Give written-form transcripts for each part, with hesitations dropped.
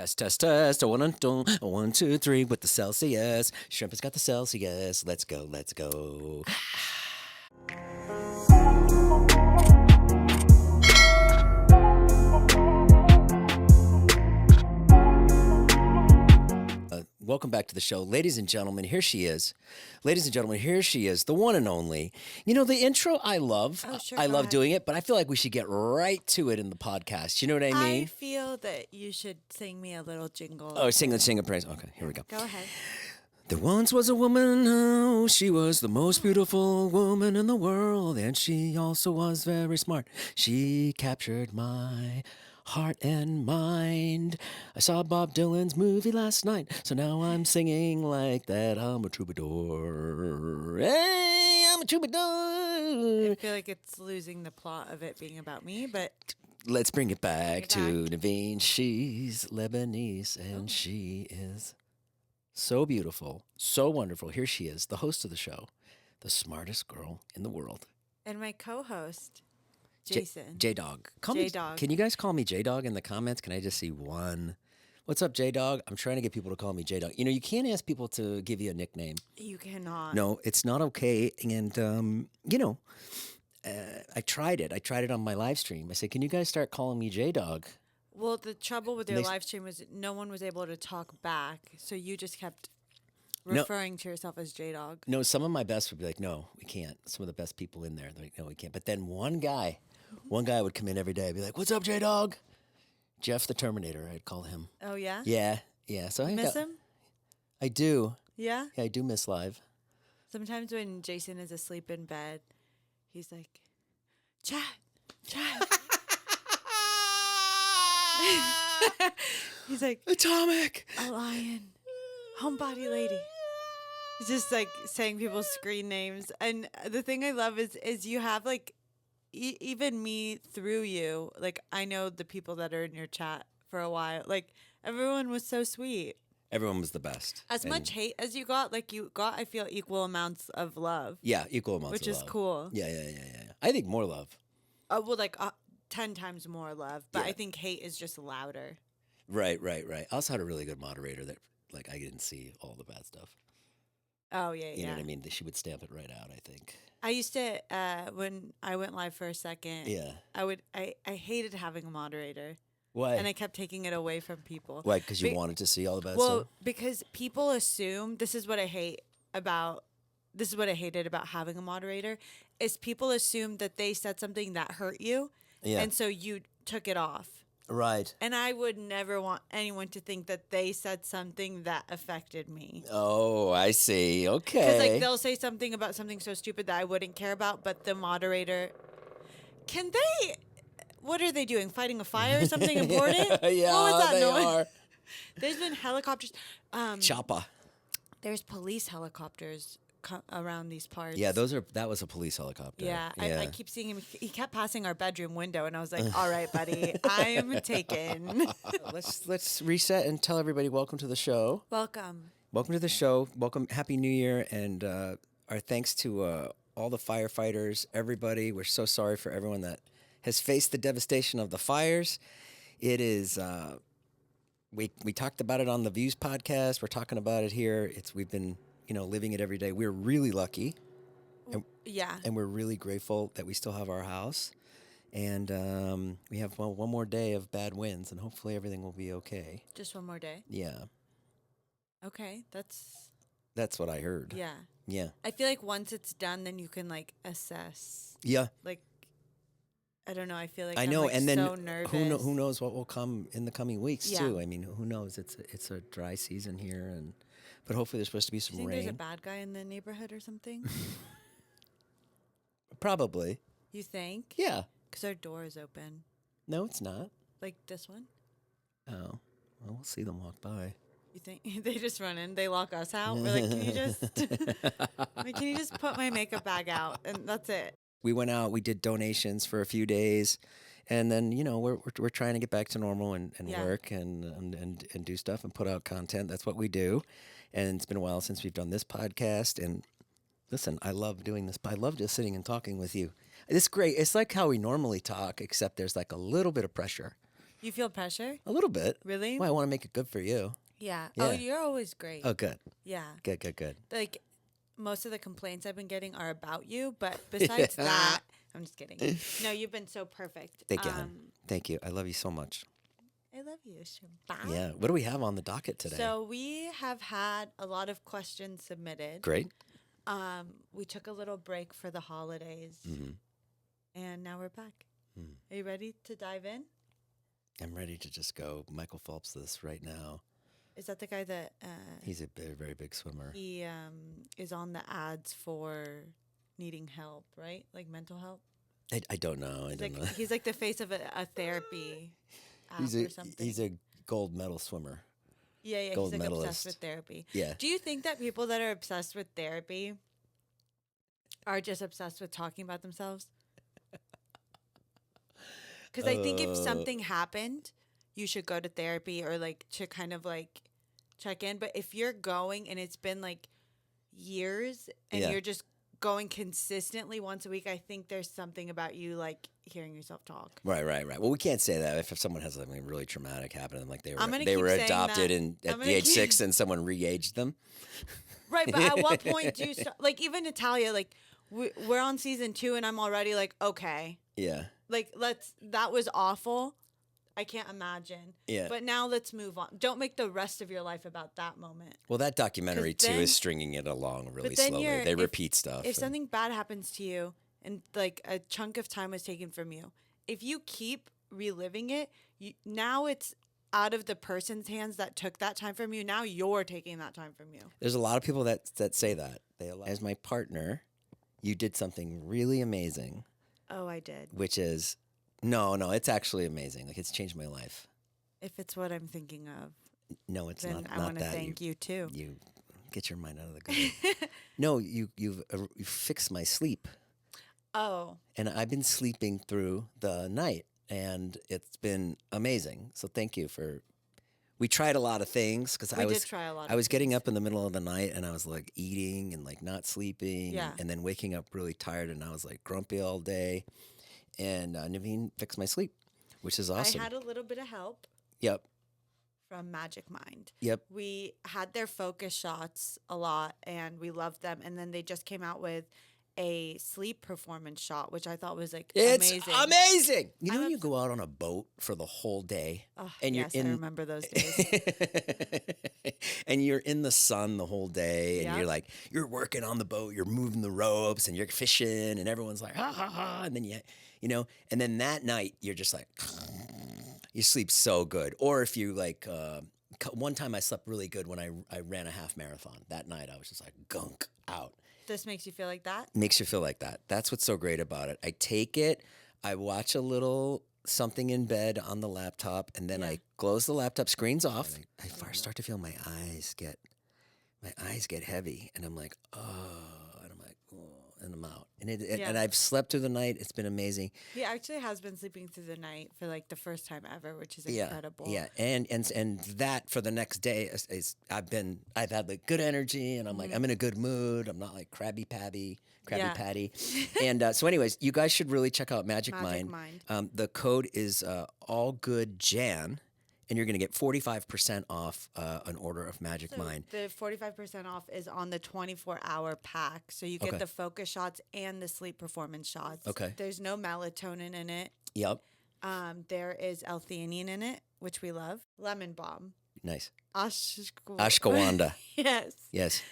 Test. 1, 2, 3 with the Celsius. Shrimp has got the Celsius. Let's go. Welcome back to the show. Ladies and gentlemen, here she is. The one and only. You know, the intro I love. Oh, sure, I go love ahead. doing it, but I feel like we should get right to it in the podcast. You know what I mean? I feel that you should sing me a little jingle. Oh, sing a praise. Okay, here we go. Go ahead. There once was a woman, oh, she was the most beautiful woman in the world, and she also was very smart. She captured my heart and mind. I saw Bob Dylan's movie last night, so now I'm singing like that. I'm a troubadour. Hey, I'm a troubadour. I feel like it's losing the plot of it being about me, but Let's bring it back to Bring it Nivine. She's Lebanese, and she is so beautiful, so wonderful. Here she is, the host of the show, the smartest girl in the world. and my co-host, Jason. J-Dog. J-Dog. Can you guys call me J-Dog in the comments? Can I just see one? What's up, J-Dog? I'm trying to get people to call me J-Dog. You know, you can't ask people to give you a nickname. You cannot. No, it's not okay. And, I tried it. I tried it on my live stream. I said, can you guys start calling me J-Dog? Well, the trouble with And your they- live stream was no one was able to talk back, so you just kept No. referring to yourself as J-Dog. No, some of my best would be like, no, we can't. Some of the best people in there, they're like, no, we can't. But then one guy would come in every day and be like, what's up, J-Dog? Jeff the Terminator, I'd call him. Oh, yeah? Yeah. So I Miss him? I do. Yeah? Yeah, I do miss live. Sometimes when Jason is asleep in bed, he's like, Chat. He's like, Atomic. a lion, homebody lady. It's just like saying people's screen names. And the thing I love is you have like, even me through you, like I know the people that are in your chat for a while. Like everyone was so sweet. Everyone was the best. As much hate as you got, like you got, I feel equal amounts of love. Yeah, equal amounts Which of is love. cool. Yeah. I think more love. Well, like 10 times more love. But Yeah. I think hate is just louder. Right. I also had a really good moderator that, like, I didn't see all the bad stuff. Oh, yeah, You know what I mean? She would stamp it right out, I think. I used to, when I went live for a second, Yeah. I hated having a moderator. Why? And I kept taking it away from people. Why? Because you Be- wanted to see all the bad Well, stuff? because people assume, this is what I hated about having a moderator, is people assume that they said something that hurt you. Yeah. And so you took it off. Right. And I would never want anyone to think that they said something that affected me. Oh, I see. Okay. Because like they'll say something about something so stupid that I wouldn't care about, but the moderator, what are they doing? Fighting a fire or something important? Yeah, What was that they noise? are. There's been helicopters. Choppa. There's police helicopters around these parts. Yeah, that was a police helicopter. Yeah, I keep seeing him. He kept passing our bedroom window, and I was like, "All right, buddy, I'm taken." Let's reset and tell everybody welcome to the show. Welcome. Welcome to the show. Welcome, Happy New Year, and our thanks to all the firefighters, everybody. We're so sorry for everyone that has faced the devastation of the fires. It is. We talked about it on the Views podcast. We're talking about it here. We've been living it every day. We're really lucky. Yeah. And we're really grateful that we still have our house. And we have one more day of bad winds, and hopefully everything will be okay. Just one more day. Yeah. Okay, That's what I heard. yeah. Yeah. I feel like once it's done, then you can like assess. Yeah. Like, I don't know. I feel like I I'm, know. like, And then so nervous. who knows what will come in the coming weeks Yeah. too. I mean, who knows? It's a dry season here, but hopefully there's supposed to be Do some you think rain. there's a bad guy in the neighborhood or something? Probably. You think? Yeah. Because our door is open. No, it's not. Like this one? Oh. Well, we'll see them walk by. You think they just run in? They lock us out? We're like, can you just put my makeup bag out? And that's it. We went out. We did donations for a few days, and then we're trying to get back to normal and Yeah. work and do stuff and put out content. That's what we do, and it's been a while since we've done this podcast. And listen, I love doing this. I love just sitting and talking with you. It's great. It's like how we normally talk, except there's like a little bit of pressure. You feel pressure? A little bit. Really? Well, I want to make it good for you. Yeah. Yeah. Oh, you're always great. Oh, good. Yeah. Good. Like, most of the complaints I've been getting are about you, but besides that, I'm just kidding. No, you've been so perfect. Thank you, hon. Thank you. I love you so much. I love you, Shabbat. Yeah. What do we have on the docket today? So we have had a lot of questions submitted. Great. We took a little break for the holidays, and now we're back. Are you ready to dive in? I'm ready to just go Michael Phelps this right now. Is that the guy that He's a very, very big swimmer. he is on the ads for needing help, right? Like mental help? I don't know. I don't know. He's like the face of a therapy app or something. He's a gold medal swimmer. Yeah, gold he's like medalist. obsessed with therapy. Yeah. Do you think that people that are obsessed with therapy are just obsessed with talking about themselves? Because I think if something happened, you should go to therapy or like to kind of like check in. But if you're going and it's been like years and you're just going consistently once a week, I think there's something about you like hearing yourself talk. Right. Well, we can't say that if someone has something really traumatic happen to them, like they were keep saying adopted that. at the age 6 and someone re-aged them. Right, but at what point do you start? Like even Natalia, like we're on season 2 and I'm already like, okay. Yeah. Like that was awful. I can't imagine. Yeah. But now let's move on. Don't make the rest of your life about that moment. Well, that documentary 'Cause too then- is stringing it along really but then slowly. They repeat stuff. If something bad happens to you and like a chunk of time was taken from you, if you keep reliving it, now it's out of the person's hands that took that time from you. Now you're taking that time from you. There's a lot of people that say that. As my partner, you did something really amazing. Oh, I did. Which is, no, it's actually amazing. Like it's changed my life. If it's what I'm thinking of, no, it's then not. I want to thank you too. You get your mind out of the gutter. No, you fixed my sleep. Oh. And I've been sleeping through the night, and it's been amazing. So thank you for. We tried a lot of things because I was getting up in the middle of the night and I was like eating and like not sleeping, and then waking up really tired and I was like grumpy all day. And Nivine fixed my sleep, which is awesome. I had a little bit of help. Yep. From Magic Mind. Yep. We had their focus shots a lot and we loved them. And then they just came out with a sleep performance shot, which I thought was like amazing. It's amazing. You know when you go out on a boat for the whole day? Oh, and yes, I remember those days. And you're in the sun the whole day and you're working on the boat, you're moving the ropes and you're fishing and everyone's like, ha, ha, ha. And then and then that night you're just like, you sleep so good. Or if you like, one time I slept really good when I ran a half marathon. That night I was just like gunk out. This makes you feel like that? Makes you feel like that. That's what's so great about it. I take it, I watch a little something in bed on the laptop, and then I close the laptop, screens off. I start to feel my eyes get heavy, and I'm like, oh, and I'm like, oh, and I'm out. And I've slept through the night. It's been amazing. He actually has been sleeping through the night for like the first time ever, which is incredible. Yeah, and that for the next day is I've had like good energy, and I'm like I'm in a good mood. I'm not like Krabby Patty. And so, anyways, you guys should really check out Magic Mind. The code is all good Jan. And you're going to get 45% off an order of Magic Mind. The 45% off is on the 24-hour pack. So you get the focus shots and the sleep performance shots. Okay. There's no melatonin in it. Yep. There is L-theanine in it, which we love. Lemon balm. Nice. Ashwagandha. Yes.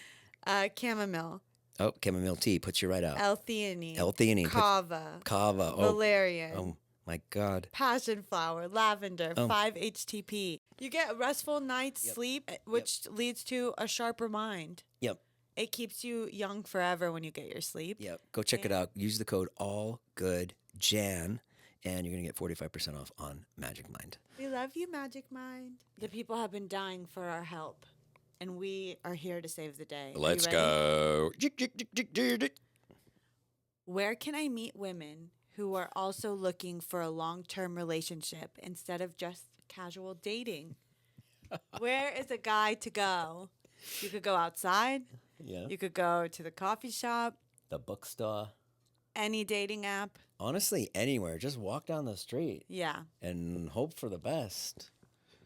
Chamomile. Oh, chamomile tea puts you right out. L-theanine. Kava. Valerian. Oh. My God. Passion flower, lavender, 5-HTP. You get a restful night's sleep, which leads to a sharper mind. Yep. It keeps you young forever when you get your sleep. Yep. Go check it out. Use the code ALLGOODJAN, and you're going to get 45% off on Magic Mind. We love you, Magic Mind. The people have been dying for our help, and we are here to save the day. Let's go. Where can I meet women who are also looking for a long-term relationship instead of just casual dating? Where is a guy to go? You could go outside. Yeah. You could go to the coffee shop. The bookstore. Any dating app. Honestly, anywhere. Just walk down the street Yeah. and hope for the best.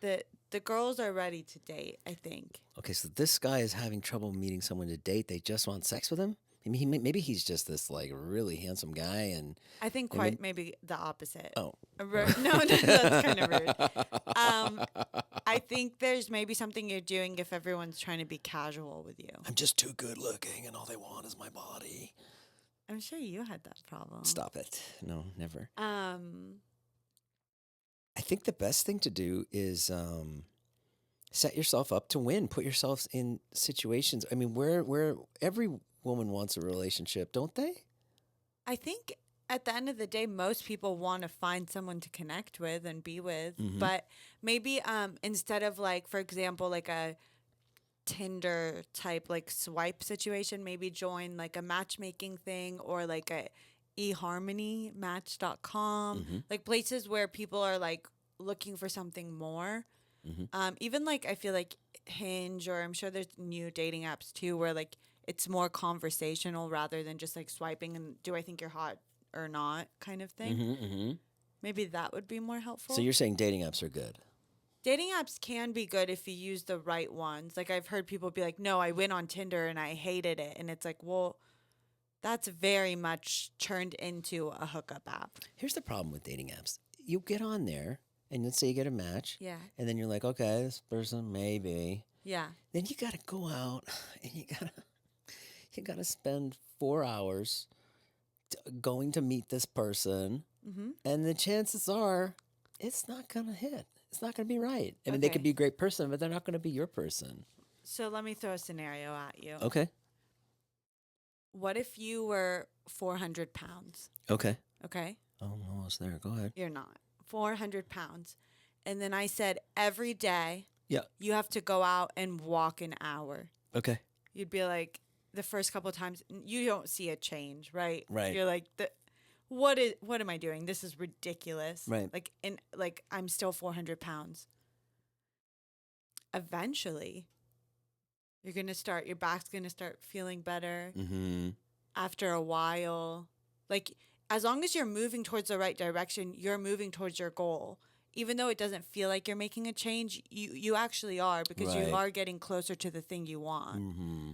The girls are ready to date, I think. Okay, so this guy is having trouble meeting someone to date. They just want sex with him. I mean, maybe he's just this like really handsome guy, and I think I mean, quite maybe the opposite. oh, No, that's kind of rude. I think there's maybe something you're doing if everyone's trying to be casual with you. I'm just too good looking, and all they want is my body. I'm sure you had that problem. Stop it. No, never. Um, I think the best thing to do is set yourself up to win. Put yourselves in situations. I mean, where every woman wants a relationship, don't they? I think at the end of the day, most people want to find someone to connect with and be with. Mhm. But maybe instead of like, for example, like a Tinder type like swipe situation, maybe join like a matchmaking thing or like a eHarmony, Match.com, Mhm. like places where people are like looking for something more. Mhm. Even like I feel like Hinge, or I'm sure there's new dating apps too where like it's more conversational rather than just like swiping and do I think you're hot or not kind of thing. Mhm. Mhm. Maybe that would be more helpful. So you're saying dating apps are good? Dating apps can be good if you use the right ones. Like I've heard people be like, "No, I went on Tinder and I hated it." And it's like, "Well, that's very much turned into a hookup app." Here's the problem with dating apps. You get on there, and let's say you get a match, Yeah. and then you're like, okay, this person maybe. Yeah. Then you gotta go out, and you gotta spend 4 hours going to meet this person, Mhm. and the chances are it's not gonna hit. It's not gonna be right. I mean, they could Okay. be a great person, but they're not gonna be your person. So let me throw a scenario at you. Okay. What if you were 400 pounds? Okay. Okay. Oh, I'm almost there. Go ahead. You're not. 400 pounds. And then I said, every day Yeah. you have to go out and walk an hour. Okay. You'd be like, the first couple of times, you don't see a change, right? Right. You're like, what am I doing? This is ridiculous. Right. Like I'm still 400 pounds. Eventually, your back's going to start feeling better Mm-hmm. after a while. Like, as long as you're moving towards the right direction, you're moving towards your goal. Even though it doesn't feel like you're making a change, you actually are, because Right. you are getting closer to the thing you want. Mm-hmm.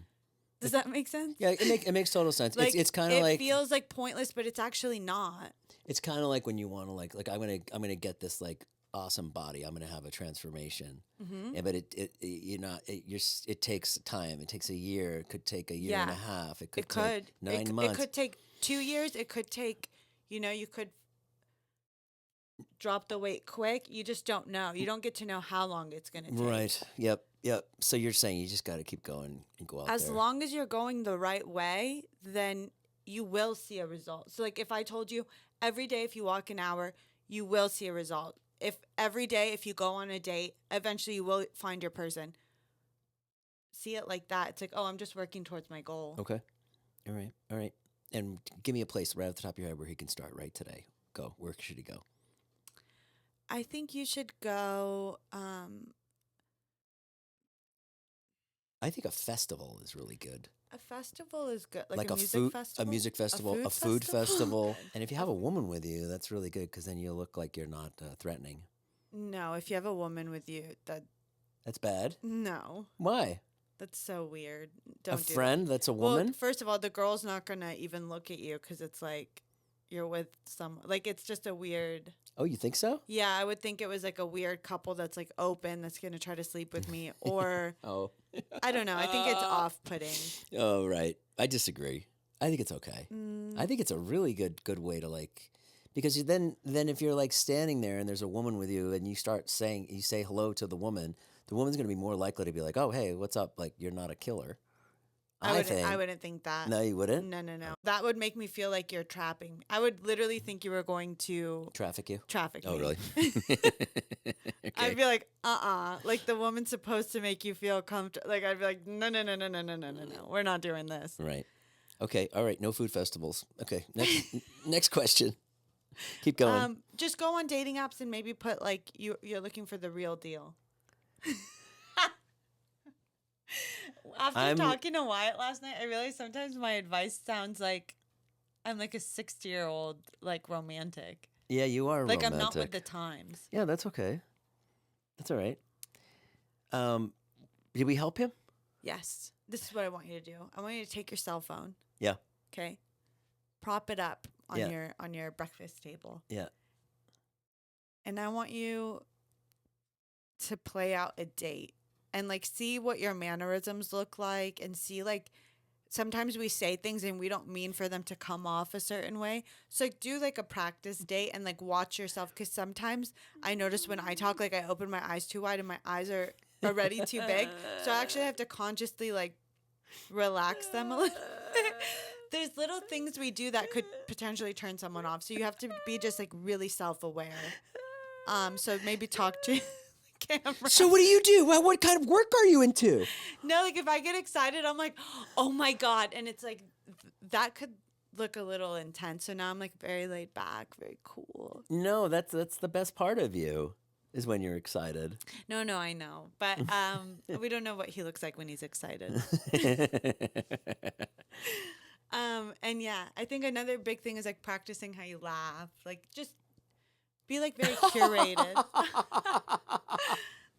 Does that make sense? Yeah, it makes total sense. Like, It's kind of like it feels like pointless, but it's actually not. it's kind of like when you want to like I'm gonna get this like awesome body. I'm gonna have a transformation. Mm-hmm. Yeah, but it takes time. It takes a year. It could take a year and a Yeah. half. It It could take could. 9 It months. could take 2 years. It could take, you could drop the weight quick. You just don't know. You don't get to know how long it's going to take. Right. Yep. Yep. So you're saying you just got to keep going and go out As there. long as you're going the right way, then you will see a result. So like if I told you every day if you walk an hour, you will see a result. If every day if you go on a date, eventually you will find your person. See it like that. It's like, oh, I'm just working towards my goal. Okay. All right. All right. And give me a place right off the top of your head where he can start right today. Go. Where should he go? I think you should go I think a festival is really good. a festival is good. Like a music food, festival? a music festival, a food festival. And if you have a woman with you, that's really good because then you look like you're not threatening. No, if you have a woman with you, That's bad. no. Why? That's so weird. Don't A do friend that's a that. Well, woman? first of all, the girl's not going to even look at you because it's like you're with some, like it's just a weird. Oh, you think so? Yeah, I would think it was like a weird couple that's like open that's going to try to sleep with me, or Oh. I don't know. I think it's off-putting. Oh, right. I disagree. I think it's okay. Mm, I think it's a really good way to like, because then if you're like standing there and there's a woman with you and you say hello to the woman's going to be more likely to be like, oh, hey, what's up? Like, you're not a killer. I wouldn't think that. No, you wouldn't? No. That would make me feel like you're trapping me. I would literally think you were going to Traffic you? traffic Oh, me. really? I'd Okay. be like, like the woman's supposed to make you feel comfortable. Like I'd be like, no. We're not doing this. Right. Okay. All right. No food festivals. Okay. Next question. Keep going. Just go on dating apps and maybe put like you're looking for the real deal. After I'm- talking to Wyatt last night, I realized sometimes my advice sounds like I'm like a 60-year-old like romantic. Yeah, you are Like romantic. I'm not with the times. Yeah, that's okay. That's all right. Did we help him? Yes. This is what I want you to do. I want you to take your cell phone. Yeah. Okay. Prop it up on Yeah. your breakfast table. Yeah. And I want you to play out a date and like see what your mannerisms look like and see like sometimes we say things and we don't mean for them to come off a certain way. So like do like a practice date and like watch yourself, because sometimes I notice when I talk, like I open my eyes too wide and my eyes are already too big. So I actually have to consciously like relax them a little bit. There's little things we do that could potentially turn someone off. So you have to be just like really self-aware. So maybe talk to camera. So what do you do? What kind of work are you into? No, like if I get excited, I'm like, oh my God. And it's like, that could look a little intense. So now I'm like very laid back, very cool. No, that's the best part of you is when you're excited. No, I know. But we don't know what he looks like when he's excited. And yeah, I think another big thing is like practicing how you laugh. Like just be like very curated.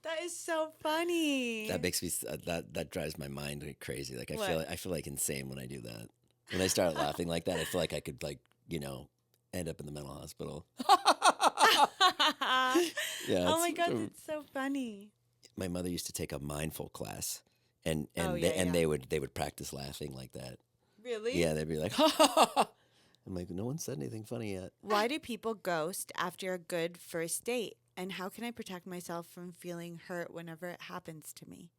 That is so funny. That makes me that drives my mind like crazy. Like What? I feel like insane when I do that. When I start laughing like that, I feel like I could like, end up in the mental hospital. Yeah. Oh my God, it's so funny. My mother used to take a mindful class, and yeah. they would practice laughing like that. Really? Yeah, they'd be like, ha ha ha, ha. I'm like, no one said anything funny yet. Why do people ghost after a good first date? And how can I protect myself from feeling hurt whenever it happens to me?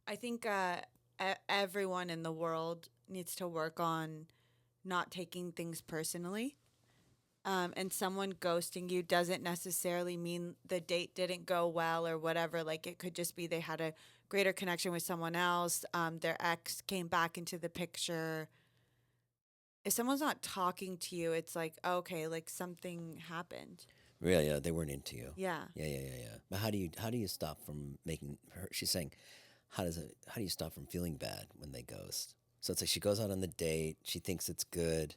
I think everyone in the world needs to work on not taking things personally. And someone ghosting you doesn't necessarily mean the date didn't go well or whatever. Like it could just be they had a greater connection with someone else. Their ex came back into the picture. If someone's not talking to you, it's like, okay, like something happened. Yeah, they weren't into you. Yeah. Yeah. But how do you stop from making her? She's saying, how do you stop from feeling bad when they ghost? So it's like she goes out on the date, she thinks it's good.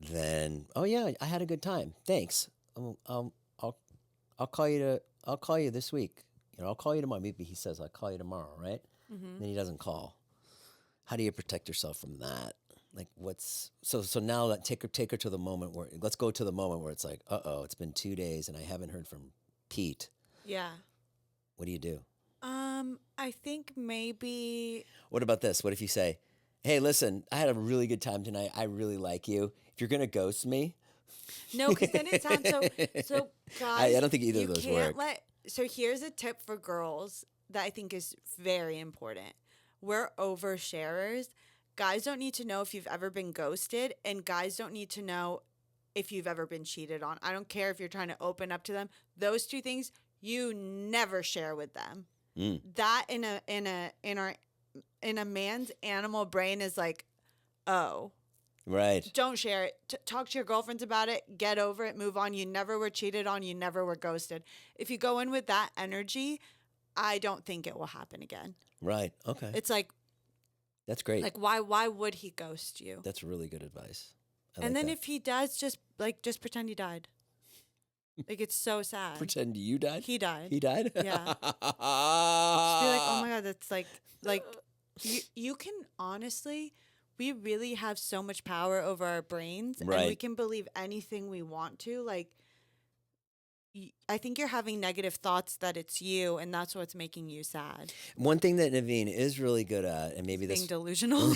Then, oh yeah, I had a good time. Thanks. I'll call you this week. I'll call you tomorrow. Maybe he says I'll call you tomorrow, right? Mm-hmm. Then he doesn't call. How do you protect yourself from that? Like so now that take her to the moment where let's go to the moment where it's like, it's been 2 days and I haven't heard from Pete. Yeah. What do you do? I think maybe. What about this? What if you say, hey, listen, I had a really good time tonight. I really like you. If you're gonna ghost me, No, because then it sounds so. Guys, I don't think either you of those can't work. So here's a tip for girls that I think is very important. We're oversharers. Guys don't need to know if you've ever been ghosted, and guys don't need to know if you've ever been cheated on. I don't care if you're trying to open up to them. Those two things you never share with them. That in a man's animal brain is like, oh. Right. Don't share it. Talk to your girlfriends about it. Get over it. Move on. You never were cheated on. You never were ghosted. If you go in with that energy, I don't think it will happen again. Right. Okay. It's like, that's great. like why would he ghost you? That's really good advice. And then if he does, just pretend he died. Like it's so sad. Pretend you died? He died. He died? Yeah. Just be like, oh my God, that's like you can honestly, we really have so much power over our brains, Right. and we can believe anything we want to. Like, I think you're having negative thoughts that it's you, and that's what's making you sad. One thing that Nivine is really good at, and maybe Being delusional.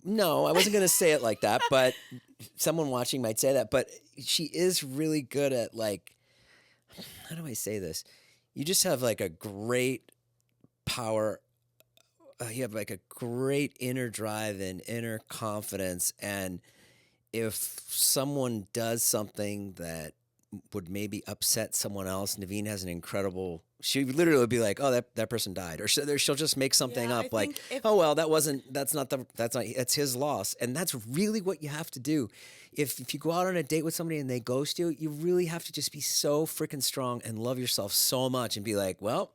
No, I wasn't going to say it like that, but someone watching might say that. But she is really good at, like, how do I say this? You just have like a great power. You have like a great inner drive and inner confidence. And if someone does something that would maybe upset someone else, Nivine has an incredible. She literally would be like, "Oh, that person died," or she'll just make something up like, "Oh well, that's his loss," and that's really what you have to do. If you go out on a date with somebody and they ghost you, you really have to just be so freaking strong and love yourself so much and be like, "Well,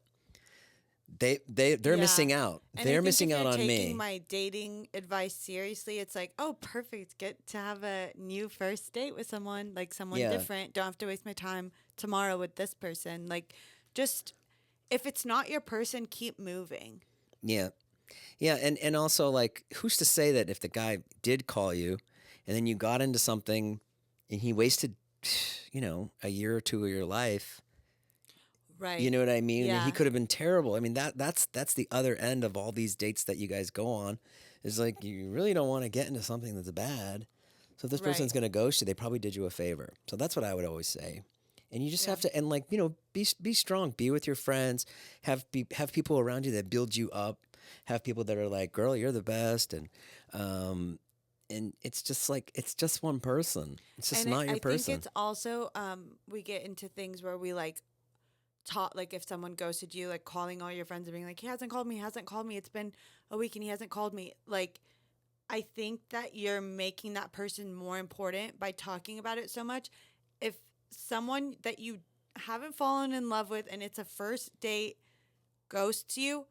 they're Yeah. missing out. And I They're think missing if out you're on taking me. my dating advice seriously, it's like, oh, perfect. Get to have a new first date with someone, like someone Yeah. different. Don't have to waste my time tomorrow with this person. Like, just if it's not your person, keep moving. Yeah. Yeah, and also like who's to say that if the guy did call you and then you got into something and he wasted a year or two of your life. You Right. know what I mean? I mean, he Yeah. could have been terrible. I mean, that's the other end of all these dates that you guys go on. Is like you really don't want to get into something that's bad. So if this person's Right. going to ghost you, they probably did you a favor. So that's what I would always say. And you just Yeah. have to, and like be strong. Be with your friends. Have people around you that build you up. Have people that are like, "Girl, you're the best," and it's just like it's just one person. It's just And not your I think person. it's also, we get into things where we like talk, like if someone ghosted you, like calling all your friends and being like, he hasn't called me, he hasn't called me. It's been a week and he hasn't called me. Like, I think that you're making that person more important by talking about it so much. If someone that you haven't fallen in love with and it's a first date ghosts you,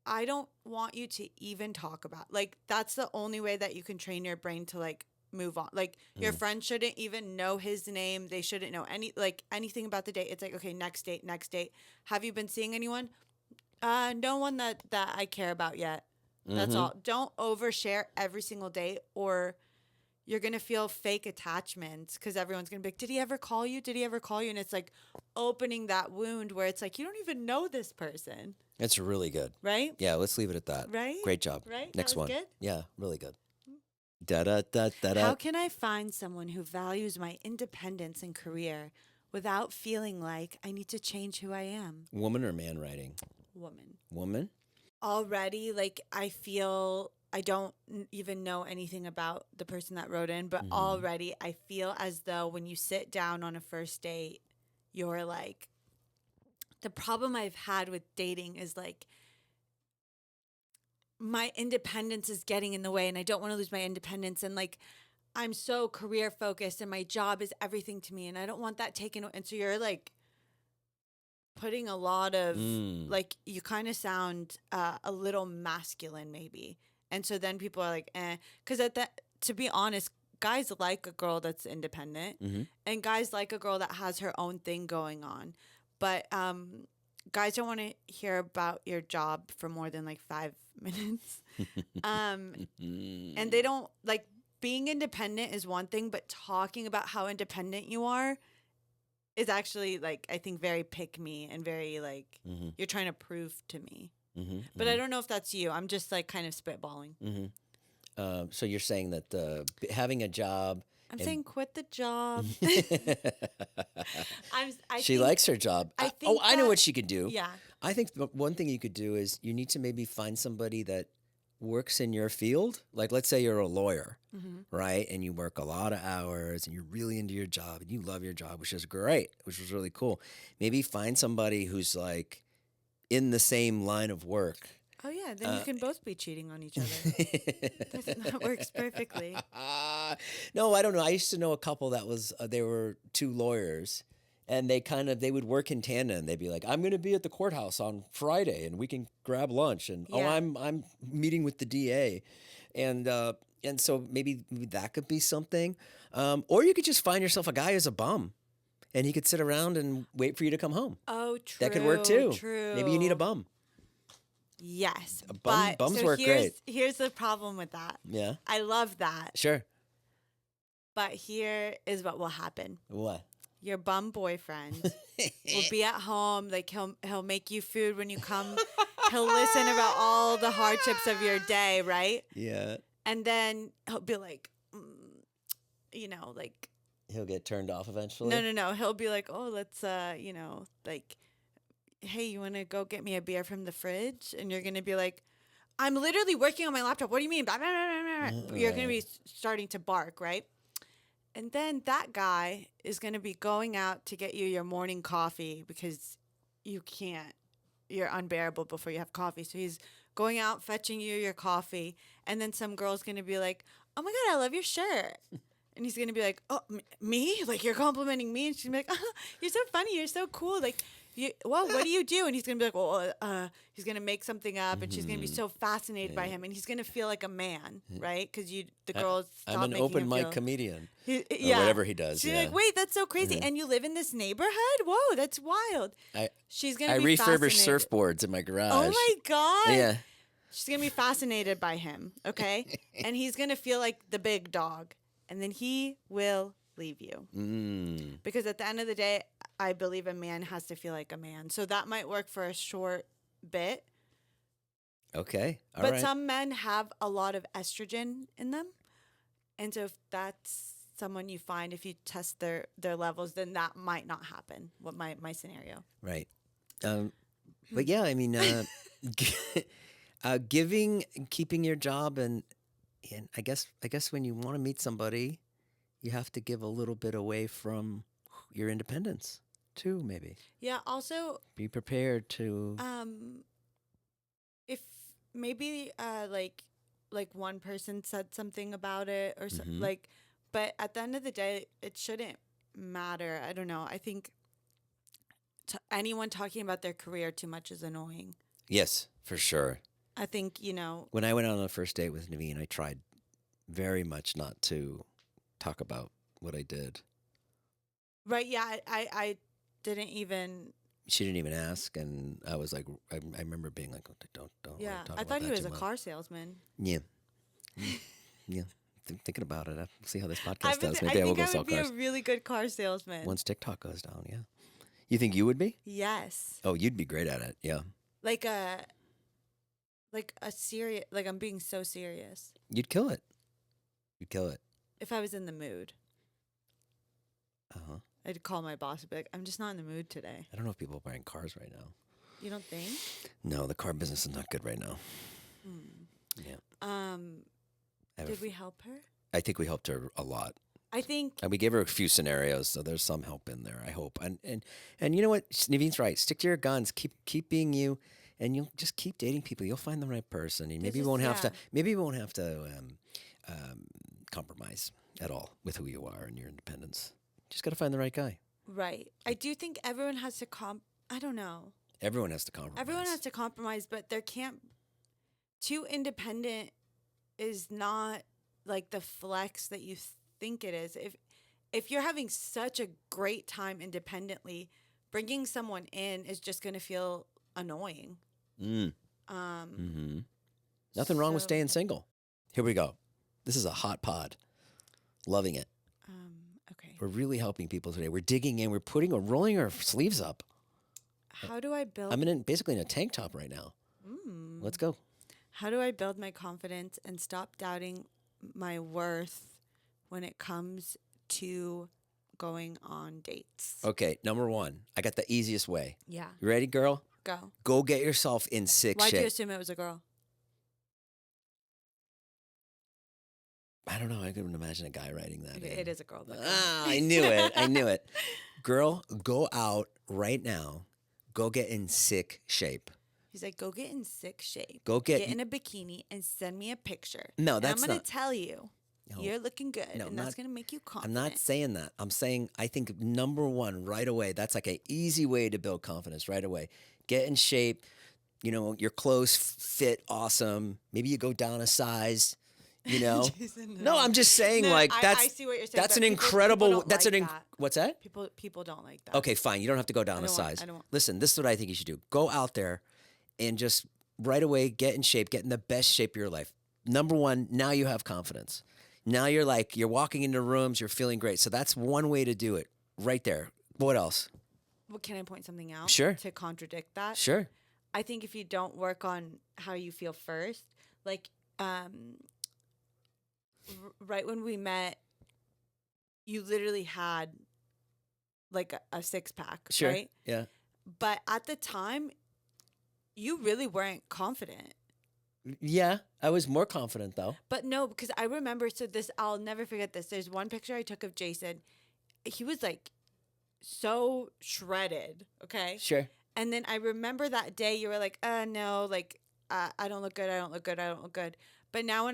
I don't want you to even talk about. Like, that's the only way that you can train your brain to like move on. Like, your friend shouldn't even know his name. They shouldn't know anything about the date. It's like, okay, next date, next date. Have you been seeing anyone? No one that I care about yet. That's all. Don't overshare every single date, or you're gonna feel fake attachments because everyone's gonna be like, "Did he ever call you? Did he ever call you?" And it's like opening that wound where it's like you don't even know this person, It's really good. right? Yeah, let's leave it at that. Right? Great job. Right? Next That was one. good. Yeah, really good. Da da da da da. How can I find someone who values my independence and career without feeling like I need to change who I am? Woman or man writing? Woman. Woman? Already, like, I feel I don't even know anything about the person that wrote in, but already I feel as though when you sit down on a first date, you're like, the problem I've had with dating is like, my independence is getting in the way and I don't want to lose my independence. And like, I'm so career focused and my job is everything to me and I don't want that taken away. And so you're like putting a lot of like, you kind of sound a little masculine maybe. And so then people are like, because to be honest, guys like a girl that's independent and guys like a girl that has her own thing going on. But guys don't want to hear about your job for more than like 5 minutes. And they don't like, being independent is one thing, but talking about how independent you are is actually like, I think very pick me and very like, you're trying to prove to me. But I don't know if that's you. I'm just like kind of spitballing. So you're saying that having a job. I'm saying quit the job. She likes her job. I Oh, think I know that- what she could do. Yeah. I think one thing you could do is you need to maybe find somebody that works in your field. Like, let's say you're a lawyer, right? And you work a lot of hours and you're really into your job and you love your job, which is great, which was really cool. Maybe find somebody who's like in the same line of work. Oh yeah, then you can both be cheating on each other. That works perfectly. No, I don't know. I used to know a couple that was they were two lawyers, and they would work in tandem. They'd be like, "I'm going to be at the courthouse on Friday, and we can grab lunch." And Yeah. I'm meeting with the DA, and so maybe that could be something. Or you could just find yourself a guy who's a bum, and he could sit around and wait for you to come home. Oh, true. That could work too. True. Maybe you need a bum. Yes, bums so work great. Here's the problem with that. Yeah. I love that, Sure. but here is what will happen. What? Your bum boyfriend will be at home. Like he'll make you food when you come. He'll listen about all the hardships of your day, right? Yeah. And then he'll be like, like. He'll get turned off eventually. No. He'll be like, oh, let's, like, hey, you want to go get me a beer from the fridge? And you're going to be like, I'm literally working on my laptop. What do you mean? Blah, blah, blah, blah, blah. You're going to be starting to bark, right? And then that guy is going to be going out to get you your morning coffee because you can't. You're unbearable before you have coffee. So he's going out, fetching you your coffee. And then some girl's going to be like, oh, my God, I love your shirt. And he's going to be like, oh, me? Like, you're complimenting me? And she's going to be like, oh, you're so funny. You're so cool. Like, well, what do you do? And he's going to be like, well, he's going to make something up and she's going to be so fascinated by him. And he's going to feel like a man, right? Because the girls stop I'm an making open him mic feel... comedian. Yeah. Or whatever he does. She's Yeah. like, wait, that's so crazy. And you live in this neighborhood? Whoa, that's wild. She's going to be refurbish fascinated. surfboards in my garage. Oh my God. Yeah. She's going to be fascinated by him, okay? And he's going to feel like the big dog. And then he will leave you. Because at the end of the day, I believe a man has to feel like a man. So that might work for a short bit. Okay. All but right. some men have a lot of estrogen in them. And so if that's someone you find, if you test their levels, then that might not happen. What my scenario. Right. But yeah, I mean, giving, keeping your job, and I guess when you want to meet somebody, you have to give a little bit away from your independence too. Maybe. Yeah. Also, be prepared to. If maybe like one person said something about it or like, but at the end of the day, it shouldn't matter. I don't know. I think anyone talking about their career too much is annoying. Yes, for sure. I think, when I went on a first date with Nivine, I tried very much not to talk about what I did. Right. Yeah. I didn't even. She didn't even ask, and I was like, I remember being like, don't. Yeah, talk I about thought he that was too a much. car salesman. Yeah. Yeah. Thinking about it. I'll see how this podcast does. Maybe I will go sell cars. I would be a really good car salesman. Once TikTok goes down, yeah. You think you would be? Yes. Oh, you'd be great at it. Yeah. Like a serious, like I'm being so serious. You'd kill it. You'd kill it. If I was in the mood. Uh-huh. I'd call my boss and be like, I'm just not in the mood today. I don't know if people are buying cars right now. You don't think? No, the car business is not good right now. Yeah. Did we help her? I think we helped her a lot. I think. And we gave her a few scenarios, so there's some help in there, I hope. And you know what? Nivine's right. Stick to your guns. Keep being you, and you'll just keep dating people. You'll find the right person, and maybe you won't have to. Maybe you won't have to compromise at all with who you are and your independence. Just got to find the right guy. Right. I do think everyone has to I don't know. Everyone has to compromise. Everyone has to compromise, but there can't. Too independent is not like the flex that you think it is. If you're having such a great time independently, bringing someone in is just going to feel annoying. Nothing wrong with staying single. Here we go. This is a hot pod. Loving it. Okay. We're really helping people today. We're digging in. We're rolling our sleeves up. How do I build? I'm basically in a tank top right now. Let's go. How do I build my confidence and stop doubting my worth when it comes to going on dates? Okay, number one, I got the easiest way. Yeah. You ready, girl? Go. Go get yourself in sick Why'd shape. you assume it was a girl? I don't know. I couldn't imagine a guy writing that. It is a girl. I knew it. I knew it. Girl, go out right now. Go get in sick shape. He's like, go get in sick shape. Go get in a bikini and send me a picture. No, and that's I'm going not. to tell you, you're looking good, and that's going to make you confident. I'm not saying that. I'm saying I think number one, right away, that's like an easy way to build confidence right away. Get in shape. You know, your clothes fit awesome. Maybe you go down a size. You know, Jason, no, I'm just saying, no, like that's. I see what you're saying. That's an people, incredible. People don't that's like an. that. What's that? People don't like that. Okay, fine. You don't have to go down a size. Listen, this is what I think you should do. Go out there, and just right away get in shape. Get in the best shape of your life. Number one. Now you have confidence. Now you're walking into rooms. You're feeling great. So that's one way to do it. Right there. What else? Well, can I point something out? Sure. To contradict that. Sure. I think if you don't work on how you feel first, like. Right when we met, you literally had like a six pack, sure. Right? Yeah. But at the time, you really weren't confident. Yeah, I was more confident though. But no, because I remember, I'll never forget this. There's one picture I took of Jason. He was like so shredded, okay? Sure. And then I remember that day you were like, no, like, I don't look good, I don't look good, I don't look good. But now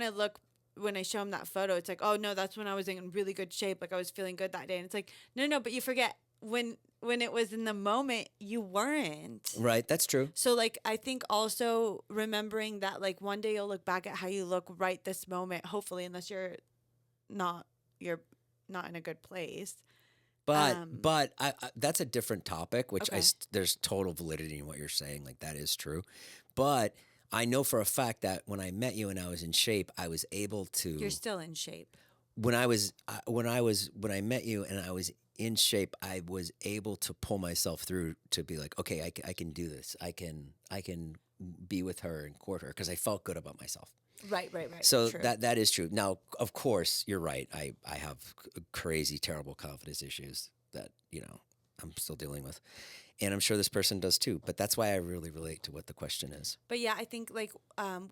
when I show him that photo, it's like, oh no, that's when I was in really good shape. Like I was feeling good that day. And it's like, no, but you forget when it was in the moment, you weren't. Right. That's true. So like I think also remembering that like one day you'll look back at how you look right this moment, hopefully, unless not you're not in a good place. But I that's a different topic, which Okay. there's total validity in what you're saying. Like that is true. But I know for a fact that when I met you and I was in shape, I was able to. You're still in shape. When I met you and I was in shape, I was able to pull myself through to be like, okay, I can do this. I can be with her and court her because I felt good about myself. Right. So True. that is true. Now, of course, you're right. I have crazy, terrible confidence issues that I'm still dealing with, and I'm sure this person does too. But that's why I really relate to what the question is. But yeah, I think like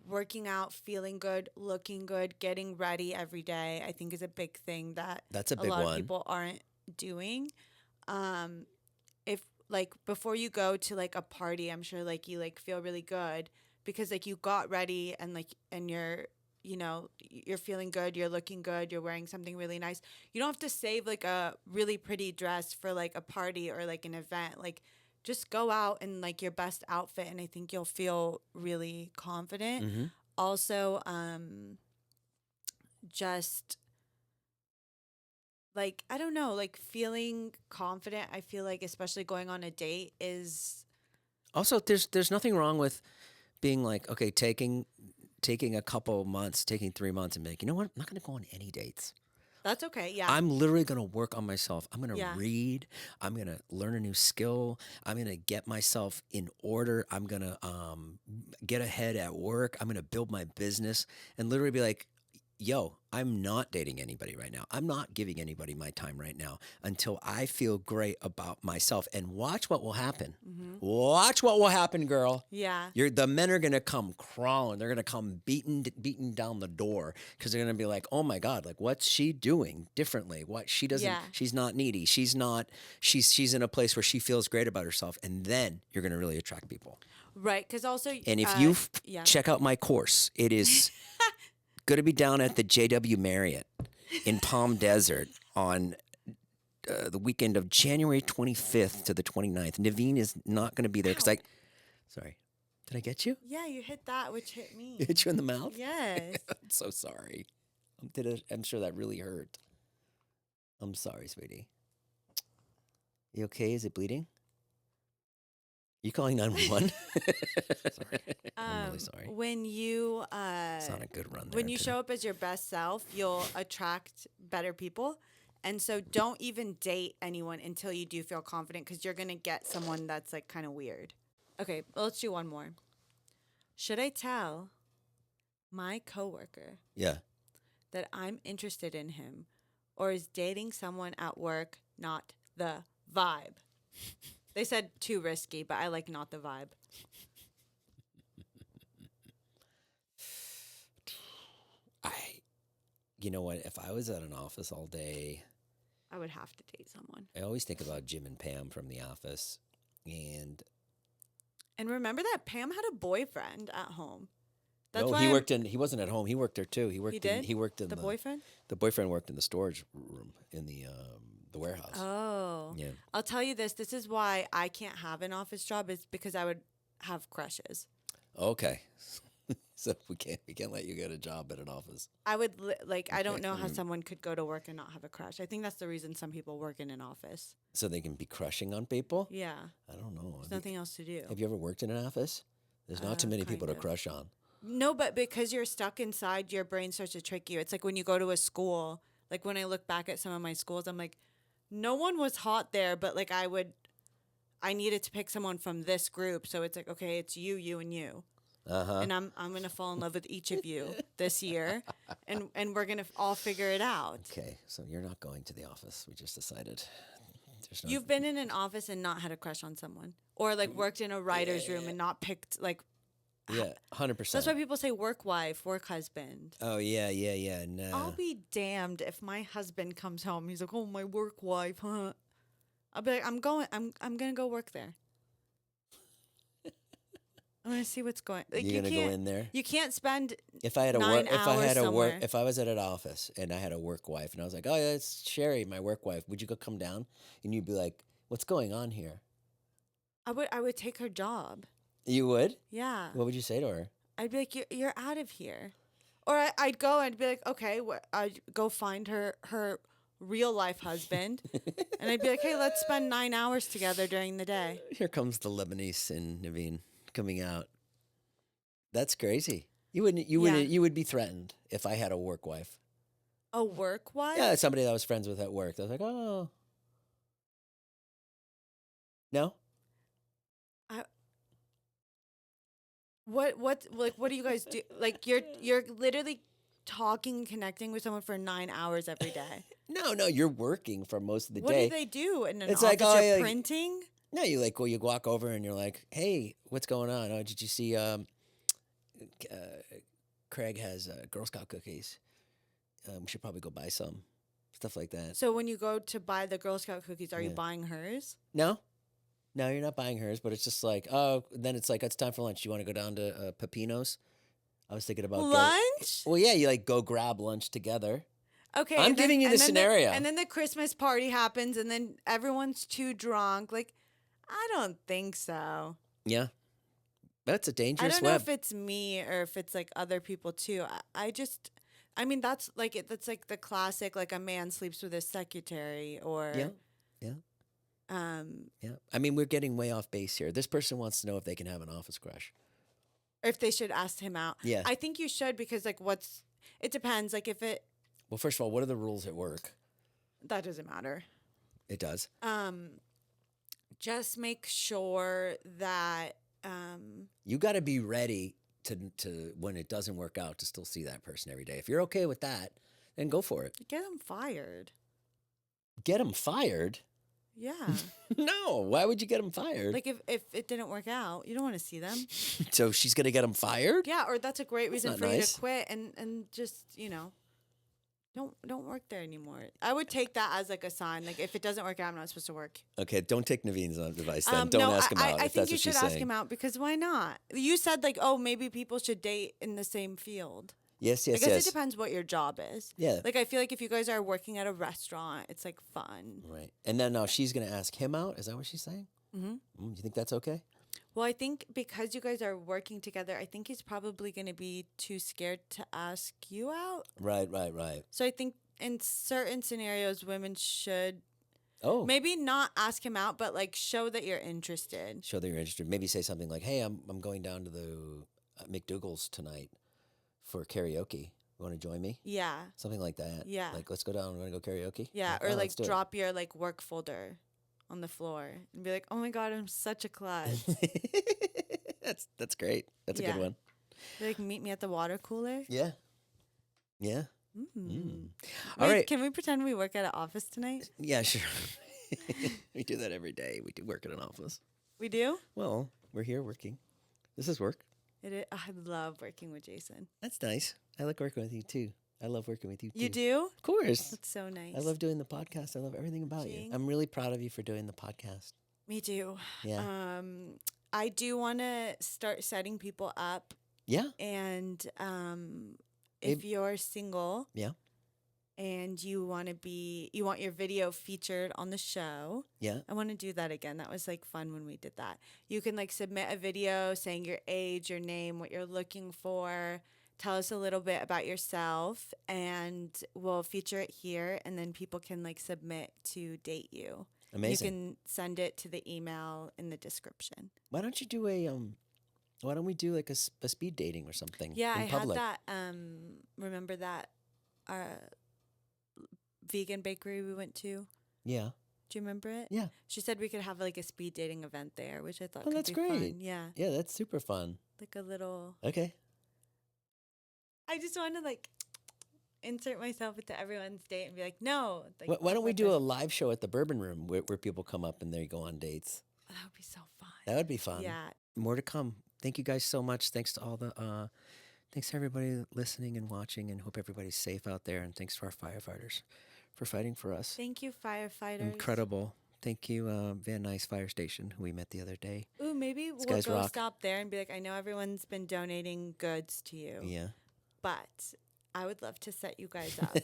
working out, feeling good, looking good, getting ready every day, I think is a big thing that That's a a big lot of one. people aren't doing. If like before you go to like a party, I'm sure like you like feel really good because like you got ready and like and you're feeling good, you're looking good, you're wearing something really nice. You don't have to save like a really pretty dress for like a party or like an event. Like just go out in like your best outfit and I think you'll feel really confident. Mm-hmm. Also, just like I don't know, like feeling confident, I feel like especially going on a date is Also, there's nothing wrong with being like, okay, taking a couple months, taking 3 months, and being like, you know what? I'm not going to go on any dates. that's okay. Yeah. I'm literally going to work on myself. I'm going to Yeah. read. I'm going to learn a new skill. I'm going to get myself in order. I'm going to get ahead at work. I'm going to build my business and literally be like, yo, I'm not dating anybody right now. I'm not giving anybody my time right now until I feel great about myself. And watch what will happen. Mm-hmm. Watch what will happen, girl. Yeah. The men are gonna come crawling. They're gonna come beating down the door because they're gonna be like, "Oh my God! Like, what's she doing differently? What she doesn't? Yeah. She's not needy. She's not. She's in a place where she feels great about herself." And then you're gonna really attract people. Right. Because also, And if you yeah. check out my course, it is going to be down at the JW Marriott in Palm Desert on the weekend of January 25th to the 29th. Nivine is not going to be there because Ow. sorry, did I get you? Yeah, you hit that, which hit me. Hit you in the mouth? Yes. I'm so sorry. I'm sure that really hurt. I'm sorry, sweetie. You okay? Is it bleeding? You calling 911? Sorry. I'm really sorry. When you It's not a good run there. when you show up as your best self, you'll attract better people. And so don't even date anyone until you do feel confident because you're going to get someone that's like kind of weird. Okay, let's do one more. Should I tell my coworker Yeah. that I'm interested in him or is dating someone at work not the vibe? They said too risky, but I like not the vibe. You know what? If I was at an office all day, I would have to date someone. I always think about Jim and Pam from The Office. And remember that Pam had a boyfriend at home. That's no, why he wasn't at home. He worked there too. He did? He worked in the boyfriend. The boyfriend worked in the storage room in the warehouse. Oh, Yeah. I'll tell you this. This is why I can't have an office job. Is because I would have crushes. Okay. So we can't let you get a job at an office. I would I don't know how someone could go to work and not have a crush. I think that's the reason some people work in an office. So they can be crushing on people? Yeah. I don't know. There's nothing else to do. Have you ever worked in an office? There's not too many people to kind of. crush on. No, but because you're stuck inside, your brain starts to trick you. It's like when you go to a school. Like when I look back at some of my schools, I'm like, no one was hot there, but like I needed to pick someone from this group. So it's like, okay, it's you, you, and you. Uh-huh. And I'm gonna fall in love with each of you this year, and we're gonna all figure it out. Okay, so you're not going to the office. We just decided. You've been in an office and not had a crush on someone, or like worked in a writer's room and not picked like. Yeah, 100%. That's why people say work wife, work husband. Oh yeah. No. I'll be damned if my husband comes home. He's like, "Oh, my work wife, huh?" I'll be like, "I'm gonna go work there. I'm gonna see what's going." Like, You're gonna go in there. You can't spend. If I had a 9 work, if I hours had a work, somewhere. if I was at an office and I had a work wife and I was like, oh yeah, it's Sherry, my work wife. Would you go come down? And you'd be like, What's going on here? I would take her job. You would? Yeah. What would you say to her? I'd be like, you're out of here. Or I'd go and be like, okay, I'd go find her real life husband. And I'd be like, hey, let's spend 9 hours together during the day. Here comes the Lebanese in Nivine coming out. That's crazy. You would be threatened if I had a work wife. A work wife? Yeah, somebody that I was friends with at work. I was like, oh. No? What do you guys do? Like you're literally talking and connecting with someone for 9 hours every day. No, you're working for most of the What day. do they do in an It's office? like, oh, You're yeah, printing? No, you walk over and you're like, hey, what's going on? Oh, did you see Craig has Girl Scout cookies. We should probably go buy some. Stuff like that. So when you go to buy the Girl Scout cookies, are you Yeah. buying hers? No, you're not buying hers, but it's just like, oh, then it's like, it's time for lunch. Do you want to go down to Pepino's? I was thinking about Lunch? Well, yeah, you like go grab lunch together. Okay. I'm giving you the scenario. And then the Christmas party happens and then everyone's too drunk. Like, I don't think so. Yeah. That's a dangerous I don't know web. if it's me or if it's like other people too. I mean, that's like that's like the classic, like a man sleeps with his secretary or Yeah. Yeah. I mean, we're getting way off base here. This person wants to know if they can have an office crush. or if they should ask him out. Yeah. I think you should because like it depends. Like if Well, first of all, what are the rules at work? that doesn't matter. It does. Just make sure that You got to be ready to when it doesn't work out to still see that person every day. If you're okay with that, then go for it. get him fired. Get him fired? Yeah. No. Why would you get him fired? Like if it didn't work out, you don't want to see them. So she's gonna get him fired? Yeah, or that's a great reason not for you nice. to quit and just, don't work there anymore. I would take that as like a sign. Like if it doesn't work out, I'm not supposed to work. Okay, don't take Navine's advice then. Don't No, ask him out. I if think that's you what should she's ask saying. him out because why not? You said like, oh, maybe people should date in the same field. Yes, I yes, guess yes. it depends what your job is. Yeah. Like I feel like if you guys are working at a restaurant, it's like fun. Right. And then she's gonna ask him out. Is that what she's saying? Mm-hmm. You think that's okay? Well, I think because you guys are working together, I think he's probably going to be too scared to ask you out. Right. So I think in certain scenarios, women should Oh. maybe not ask him out, but like show that you're interested. Show that you're interested. Maybe say something like, "Hey, I'm going down to the McDougal's tonight for karaoke. You want to join me?" Yeah. Something like that. Yeah. Like, let's go down. Want to go karaoke? Yeah. Or "Oh, like let's do it." drop your like work folder on the floor and be like, oh my God, I'm such a klutz. That's great. That's a Yeah. good one. Be like, meet me at the water cooler. Yeah. Yeah. All Wait, right. can we pretend we work at an office tonight? Yeah, sure. We do that every day. We do work at an office. We do? Well, we're here working. This is work. It is, I love working with Jason. That's nice. I like working with you too. I love working with you too. You do? Of course. That's so nice. I love doing the podcast. I love everything about you. Jing. I'm really proud of you for doing the podcast. Me too. Yeah. I do want to start setting people up. Yeah. And if you're single, Yeah. and you want your video featured on the show. Yeah. I want to do that again. That was like fun when we did that. You can like submit a video saying your age, your name, what you're looking for. Tell us a little bit about yourself and we'll feature it here and then people can like submit to date you. Amazing. You can send it to the email in the description. Why don't you do why don't we do like a speed dating or something? Yeah, in I public? had that remember that vegan bakery we went to? Yeah. Do you remember it? Yeah. She said we could have like a speed dating event there, which I thought Oh, could that's be great. fun. Yeah. Yeah, that's super fun. Like a little Okay. I just want to like insert myself into everyone's date and be like, no. Like, Why don't we do a live show at the Bourbon Room where people come up and they go on dates? that would be so fun. That would be fun. Yeah. More to come. Thank you guys so much. Thanks to all the thanks to everybody listening and watching and hope everybody's safe out there and thanks to our firefighters for fighting for us. Thank you, firefighters. Incredible. Thank you, Van Nuys Fire Station, who we met the other day. Ooh, maybe we'll guys go rock. stop there and be like, I know everyone's been donating goods to you. Yeah. But I would love to set you guys up.